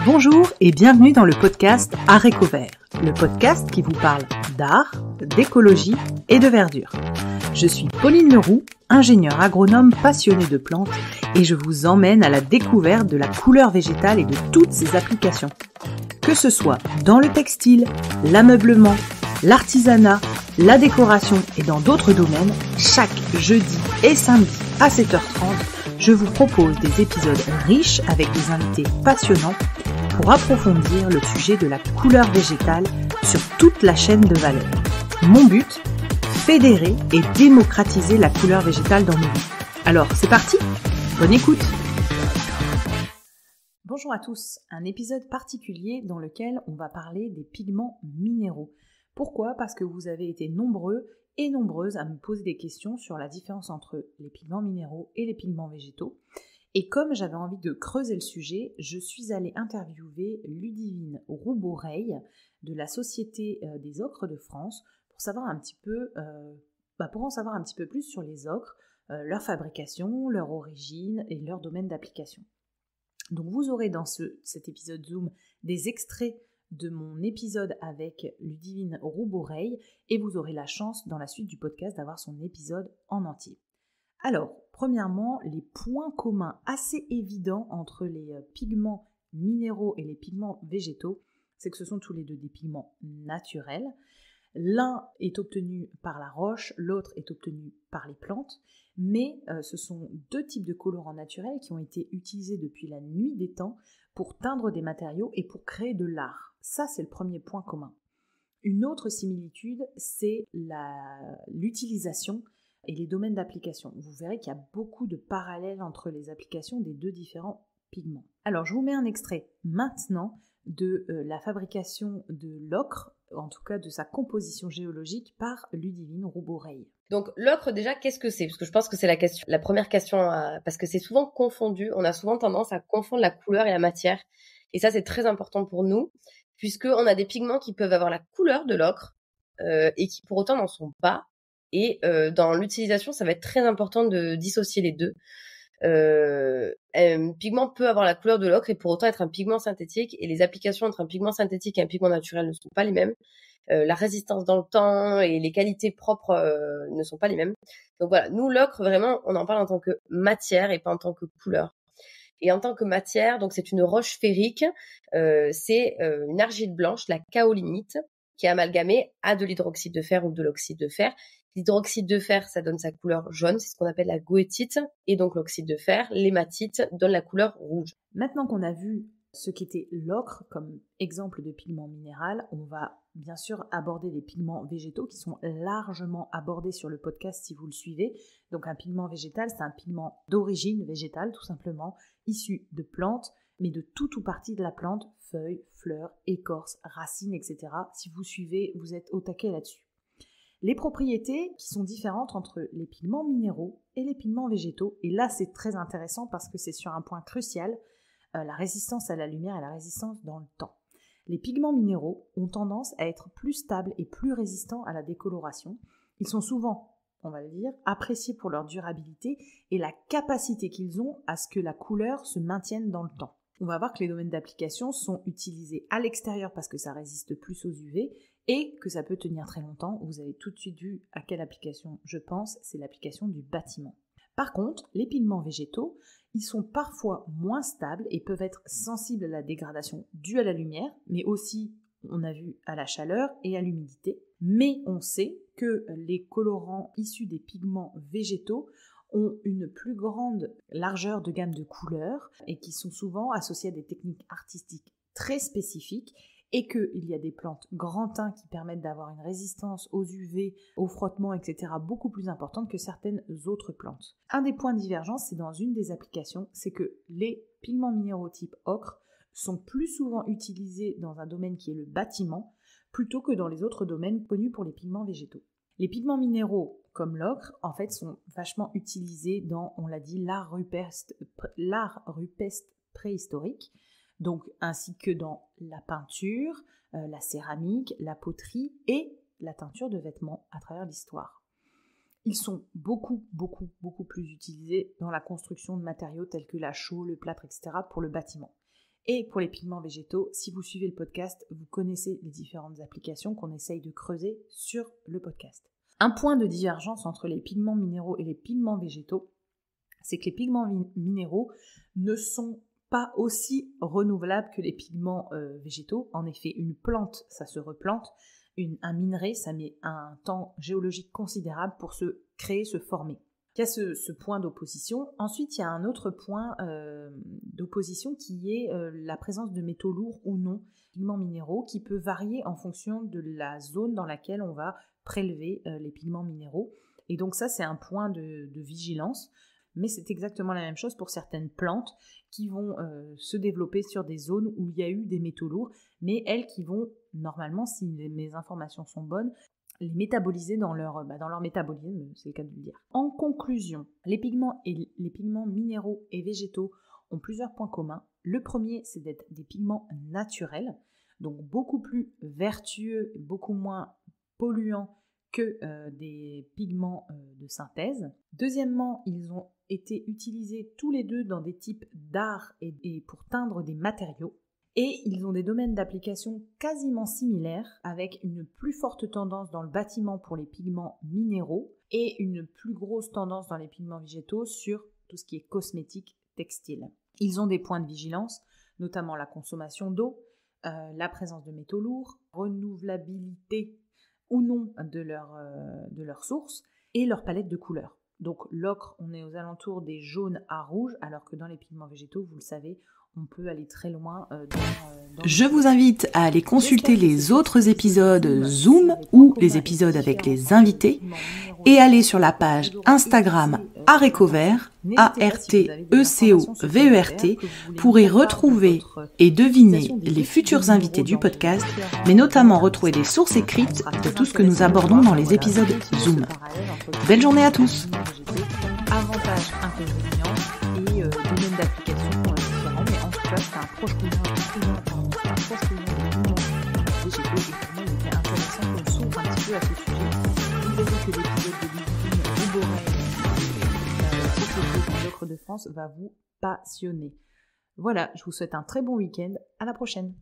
Bonjour et bienvenue dans le podcast Art Éco Vert, le podcast qui vous parle d'art, d'écologie et de verdure. Je suis Pauline Leroux, ingénieure agronome passionnée de plantes et je vous emmène à la découverte de la couleur végétale et de toutes ses applications. Que ce soit dans le textile, l'ameublement, l'artisanat, la décoration et dans d'autres domaines, chaque jeudi et samedi à 7h30, je vous propose des épisodes riches avec des invités passionnants pour approfondir le sujet de la couleur végétale sur toute la chaîne de valeur. Mon but, fédérer et démocratiser la couleur végétale dans nos vies. Alors, c'est parti, bonne écoute. Bonjour à tous, un épisode particulier dans lequel on va parler des pigments minéraux. Pourquoi ? Parce que vous avez été nombreux et nombreuses à me poser des questions sur la différence entre les pigments minéraux et les pigments végétaux. Et comme j'avais envie de creuser le sujet, je suis allée interviewer Ludivine Roux-Boreil de la Société des ocres de France pour savoir un petit peu, pour en savoir un petit peu plus sur les ocres, leur fabrication, leur origine et leur domaine d'application. Donc vous aurez dans cet épisode Zoom des extraits de mon épisode avec Ludivine Roux-Boreil et vous aurez la chance dans la suite du podcast d'avoir son épisode en entier. Alors, premièrement, les points communs assez évidents entre les pigments minéraux et les pigments végétaux, c'est que ce sont tous les deux des pigments naturels. L'un est obtenu par la roche, l'autre est obtenu par les plantes, mais ce sont deux types de colorants naturels qui ont été utilisés depuis la nuit des temps pour teindre des matériaux et pour créer de l'art. Ça, c'est le premier point commun. Une autre similitude, c'est l'utilisation et les domaines d'application. Vous verrez qu'il y a beaucoup de parallèles entre les applications des deux différents pigments. Alors, je vous mets un extrait maintenant de la fabrication de l'ocre, en tout cas de sa composition géologique par Ludivine Roux-Boreil. Donc l'ocre déjà, qu'est-ce que c'est ? Parce que je pense que c'est la première question, parce que c'est souvent confondu, on a souvent tendance à confondre la couleur et la matière, et ça c'est très important pour nous, puisqu'on a des pigments qui peuvent avoir la couleur de l'ocre, et qui pour autant n'en sont pas, et dans l'utilisation ça va être très important de dissocier les deux. Un pigment peut avoir la couleur de l'ocre et pour autant être un pigment synthétique, et les applications entre un pigment synthétique et un pigment naturel ne sont pas les mêmes. La résistance dans le temps et les qualités propres ne sont pas les mêmes. Donc voilà, nous l'ocre vraiment on en parle en tant que matière et pas en tant que couleur. Et en tant que matière, donc c'est une roche ferrique, c'est une argile blanche, la kaolinite, qui est amalgamée à de l'hydroxyde de fer ou de l'oxyde de fer. L'hydroxyde de fer, ça donne sa couleur jaune, c'est ce qu'on appelle la goethite, et donc l'oxyde de fer, l'hématite, donne la couleur rouge. Maintenant qu'on a vu ce qu'était l'ocre comme exemple de pigment minéral, on va bien sûr aborder les pigments végétaux qui sont largement abordés sur le podcast si vous le suivez. Donc un pigment végétal, c'est un pigment d'origine végétale tout simplement, issu de plantes, mais de tout ou partie de la plante, feuilles, fleurs, écorces, racines, etc. Si vous suivez, vous êtes au taquet là-dessus. Les propriétés qui sont différentes entre les pigments minéraux et les pigments végétaux, et là c'est très intéressant parce que c'est sur un point crucial, la résistance à la lumière et la résistance dans le temps. Les pigments minéraux ont tendance à être plus stables et plus résistants à la décoloration. Ils sont souvent, on va le dire, appréciés pour leur durabilité et la capacité qu'ils ont à ce que la couleur se maintienne dans le temps. On va voir que les domaines d'application sont utilisés à l'extérieur parce que ça résiste plus aux UV et que ça peut tenir très longtemps. Vous avez tout de suite vu à quelle application je pense, c'est l'application du bâtiment. Par contre, les pigments végétaux, ils sont parfois moins stables et peuvent être sensibles à la dégradation due à la lumière, mais aussi, on a vu, à la chaleur et à l'humidité. Mais on sait que les colorants issus des pigments végétaux ont une plus grande largeur de gamme de couleurs et qui sont souvent associés à des techniques artistiques très spécifiques et qu'il y a des plantes grand teint qui permettent d'avoir une résistance aux UV, au frottement, etc. beaucoup plus importante que certaines autres plantes. Un des points de divergence, c'est dans une des applications, c'est que les pigments minéraux type ocre sont plus souvent utilisés dans un domaine qui est le bâtiment, plutôt que dans les autres domaines connus pour les pigments végétaux. Les pigments minéraux, comme l'ocre, en fait, sont vachement utilisés dans, on l'a dit, l'art rupestre préhistorique, donc ainsi que dans la peinture, la céramique, la poterie et la teinture de vêtements à travers l'histoire. Ils sont beaucoup plus utilisés dans la construction de matériaux tels que la chaux, le plâtre, etc. pour le bâtiment. Et pour les pigments végétaux, si vous suivez le podcast, vous connaissez les différentes applications qu'on essaye de creuser sur le podcast. Un point de divergence entre les pigments minéraux et les pigments végétaux, c'est que les pigments minéraux ne sont pas aussi renouvelables que les pigments végétaux. En effet, une plante, ça se replante. Un minerai, ça met un temps géologique considérable pour se créer, se former. Il y a ce point d'opposition. Ensuite, il y a un autre point d'opposition qui est la présence de métaux lourds ou non, pigments minéraux, qui peut varier en fonction de la zone dans laquelle on va prélever les pigments minéraux. Et donc ça, c'est un point de vigilance. Mais c'est exactement la même chose pour certaines plantes qui vont se développer sur des zones où il y a eu des métaux lourds, mais elles qui vont, normalement, si mes informations sont bonnes, les métaboliser dans leur métabolisme, c'est le cas de le dire. En conclusion, les pigments minéraux et végétaux ont plusieurs points communs. Le premier, c'est d'être des pigments naturels, donc beaucoup plus vertueux, beaucoup moins polluants que des pigments de synthèse. Deuxièmement, ils ont été utilisés tous les deux dans des types d'art et pour teindre des matériaux. Et ils ont des domaines d'application quasiment similaires, avec une plus forte tendance dans le bâtiment pour les pigments minéraux et une plus grosse tendance dans les pigments végétaux sur tout ce qui est cosmétique, textile. Ils ont des points de vigilance, notamment la consommation d'eau, la présence de métaux lourds, renouvelabilité ou non de leur source et leur palette de couleurs. Donc l'ocre, on est aux alentours des jaunes à rouges, alors que dans les pigments végétaux, vous le savez, on peut aller très loin. Je vous invite à aller consulter les autres épisodes Zoom ou les épisodes avec les invités et aller sur la page Instagram Arécovert, ARTECOVERT, pour y retrouver et deviner les futurs invités du podcast, mais notamment retrouver des sources écrites de tout ce que nous abordons dans les épisodes Zoom. Belle journée à tous. Avantages, inconvénients et domaines d'application différents, mais en tout cas, c'est un proche cousin de pigments végétaux, et pour moi, il était intéressant qu'on s'ouvre un petit peu à ce sujet. Vous verrez que l'épisode de l'usine de Borel, société dans l'ocre de France, va vous passionner. Voilà, je vous souhaite un très bon week-end. À la prochaine.